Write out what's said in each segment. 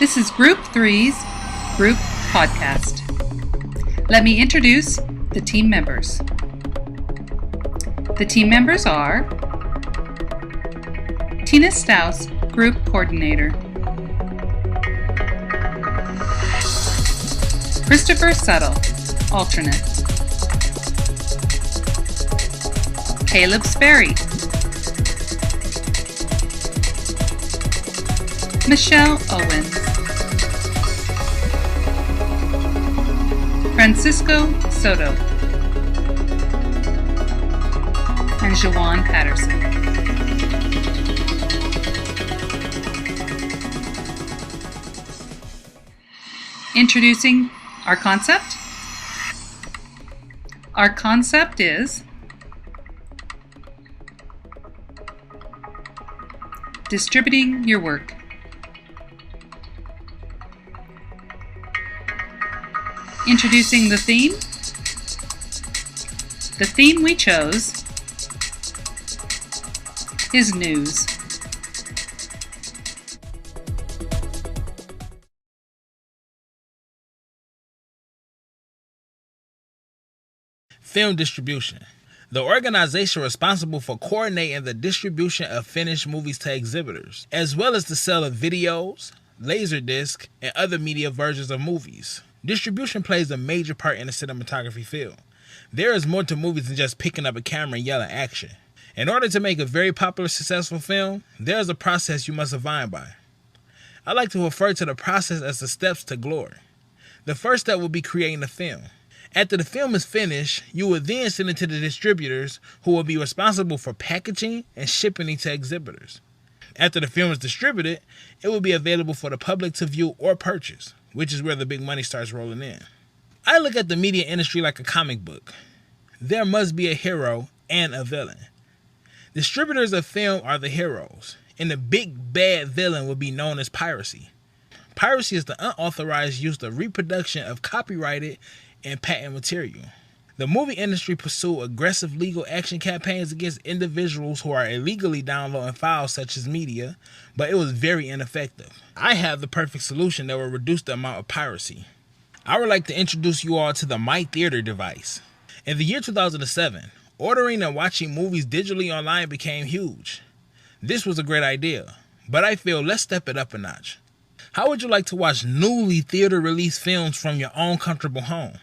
This is Group 3's Group Podcast. Let me introduce the team members. The team members are Tina Staus, Group Coordinator. Christopher Settle, Alternate. Caleb Sperry. Michelle Owens. Francisco Soto. And Jawan Patterson. Introducing our concept. Our concept is distributing your work. Introducing the theme. The theme we chose is news. Film distribution. The organization responsible for coordinating the distribution of finished movies to exhibitors, as well as the sale of videos, laserdisc, and other media versions of movies. Distribution plays a major part in the cinematography field. There is more to movies than just picking up a camera and yelling action. In order to make a very popular, successful film, there is a process you must abide by. I like to refer to the process as the steps to glory. The first step will be creating the film. After the film is finished, you will then send it to the distributors who will be responsible for packaging and shipping it to exhibitors. After the film is distributed, it will be available for the public to view or purchase, which is where the big money starts rolling in. I look at the media industry like a comic book. There must be a hero and a villain. Distributors of film are the heroes, and the big bad villain will be known as piracy. Piracy is the unauthorized use of reproduction of copyrighted and patent material. The movie industry pursued aggressive legal action campaigns against individuals who are illegally downloading files such as media, but it was very ineffective. I have the perfect solution that will reduce the amount of piracy. I would like to introduce you all to the My Theater device. In the year 2007, ordering and watching movies digitally online became huge. This was a great idea, but I feel let's step it up a notch. How would you like to watch newly theater-released films from your own comfortable home?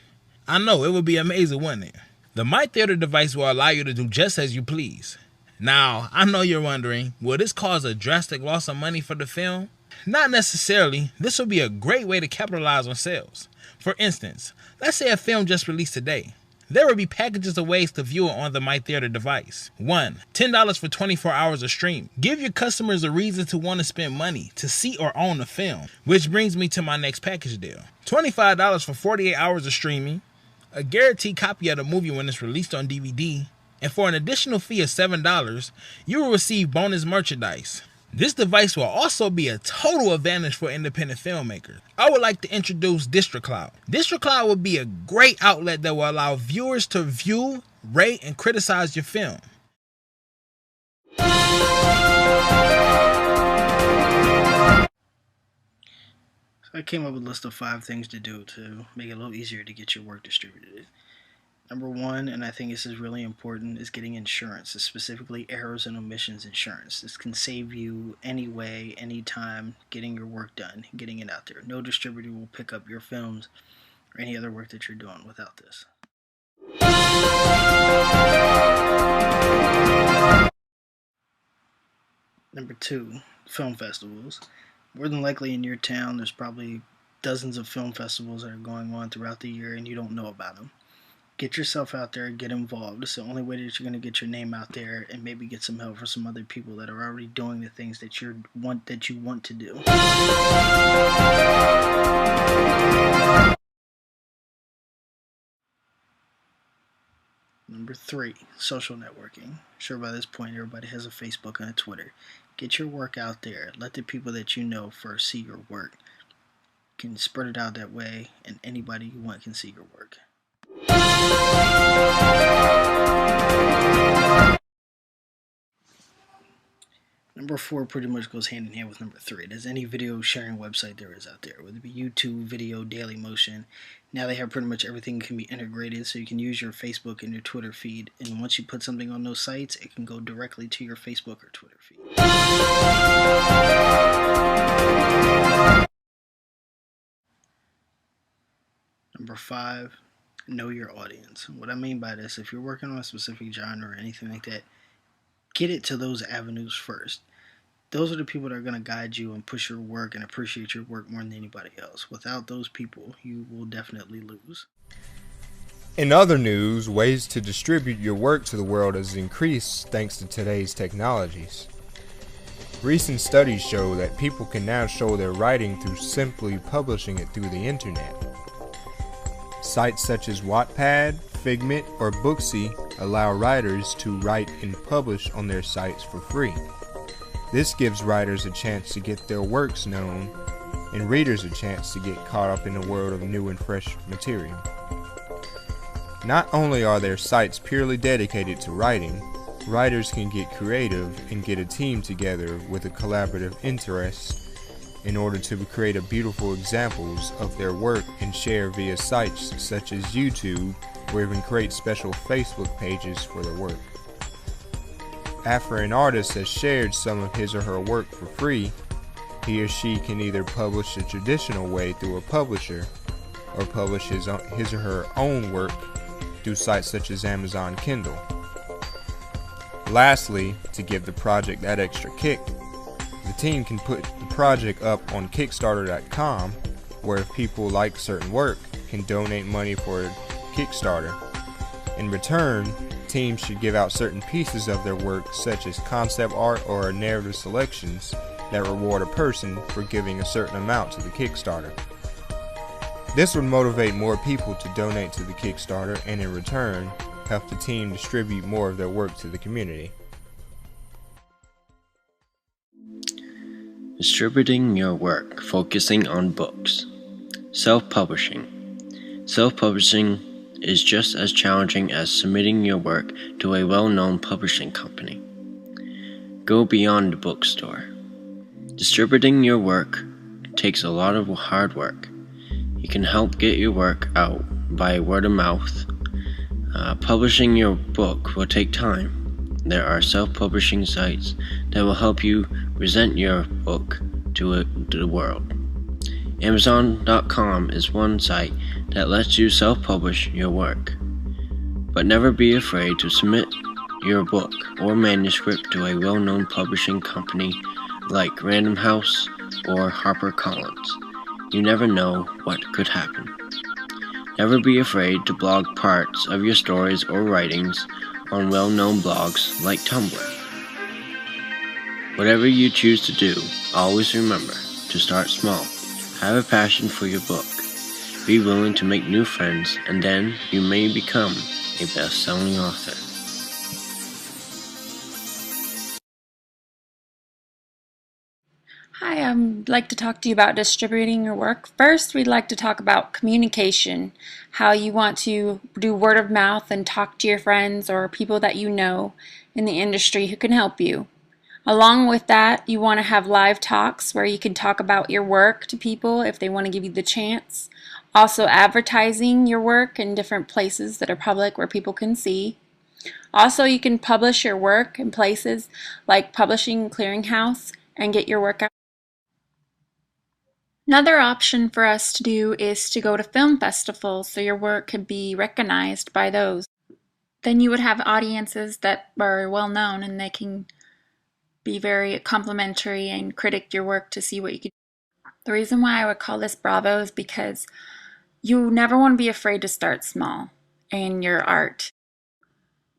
I know, it would be amazing, wouldn't it? The My Theater device will allow you to do just as you please. Now, I know you're wondering, will this cause a drastic loss of money for the film? Not necessarily. This will be a great way to capitalize on sales. For instance, let's say a film just released today. There will be packages of ways to view it on the My Theater device. 1. $10 for 24 hours of stream. Give your customers a reason to want to spend money to see or own the film, which brings me to my next package deal. $25 for 48 hours of streaming, a guaranteed copy of the movie when it's released on DVD, and for an additional fee of $7, you will receive bonus merchandise. This device will also be a total advantage for independent filmmakers. I would like to introduce DistroCloud. DistroCloud will be a great outlet that will allow viewers to view, rate, and criticize your film. I came up with a list of 5 things to do to make it a little easier to get your work distributed. Number 1, and I think this is really important, is getting insurance, specifically errors and omissions insurance. This can save you any way, anytime, getting your work done, getting it out there. No distributor will pick up your films or any other work that you're doing without this. Number 2, film festivals. More than likely in your town, there's probably dozens of film festivals that are going on throughout the year and you don't know about them. Get yourself out there, get involved. It's the only way that you're going to get your name out there and maybe get some help from some other people that are already doing the things that you want to do. Number 3, social networking. Sure, by this point everybody has a Facebook and a Twitter. Get your work out there. Let the people that you know first see your work. You can spread it out that way, and anybody you want can see your work. Number 4 pretty much goes hand in hand with number 3. It is any video sharing website there is out there, whether it be YouTube, video, Dailymotion. Now they have pretty much everything can be integrated, so you can use your Facebook and your Twitter feed, and once you put something on those sites, it can go directly to your Facebook or Twitter feed. Number 5, know your audience. What I mean by this, if you're working on a specific genre or anything like that, get it to those avenues first. Those are the people that are going to guide you and push your work and appreciate your work more than anybody else. Without those people, you will definitely lose. In other news, ways to distribute your work to the world has increased thanks to today's technologies. Recent studies show that people can now show their writing through simply publishing it through the internet. Sites such as Wattpad, Figment, or Booksy allow writers to write and publish on their sites for free. This gives writers a chance to get their works known and readers a chance to get caught up in a world of new and fresh material. Not only are there sites purely dedicated to writing, writers can get creative and get a team together with a collaborative interest in order to create a beautiful examples of their work and share via sites such as YouTube, or even create special Facebook pages for their work. After an artist has shared some of his or her work for free, he or she can either publish the traditional way through a publisher or publish his or her own work through sites such as Amazon Kindle. Lastly, to give the project that extra kick, the team can put the project up on Kickstarter.com, where if people like certain work, can donate money for Kickstarter. In return, teams should give out certain pieces of their work, such as concept art or narrative selections, that reward a person for giving a certain amount to the Kickstarter. This would motivate more people to donate to the Kickstarter and in return, help the team distribute more of their work to the community. Distributing your work, focusing on books. Self-publishing. Self-publishing is just as challenging as submitting your work to a well-known publishing company. Go beyond the bookstore. Distributing your work takes a lot of hard work. You can help get your work out by word of mouth. Publishing your book will take time. There are self-publishing sites that will help you present your book to the world. Amazon.com is one site that lets you self-publish your work. But never be afraid to submit your book or manuscript to a well-known publishing company like Random House or HarperCollins. You never know what could happen. Never be afraid to blog parts of your stories or writings on well-known blogs like Tumblr. Whatever you choose to do, always remember to start small. Have a passion for your book. Be willing to make new friends, and then you may become a best-selling author. Hi, I'd like to talk to you about distributing your work. First, we'd like to talk about communication, how you want to do word of mouth and talk to your friends or people that you know in the industry who can help you. Along with that, you want to have live talks where you can talk about your work to people if they want to give you the chance. Also, advertising your work in different places that are public where people can see. Also, you can publish your work in places like Publishing Clearinghouse and get your work out. Another option for us to do is to go to film festivals so your work could be recognized by those. Then you would have audiences that are well known and they can be very complimentary and critic your work to see what you could do. The reason why I would call this Bravo is because you never want to be afraid to start small in your art.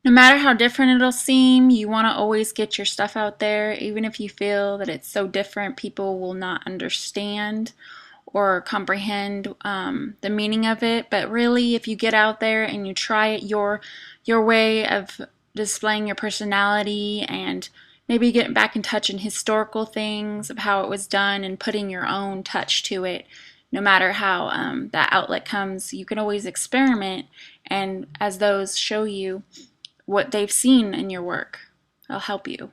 No matter how different it'll seem, you want to always get your stuff out there, even if you feel that it's so different people will not understand or comprehend the meaning of it. But really, if you get out there and you try it your way of displaying your personality and maybe getting back in touch in historical things of how it was done and putting your own touch to it, no matter how that outlet comes, you can always experiment, and as those show you what they've seen in your work, it'll help you.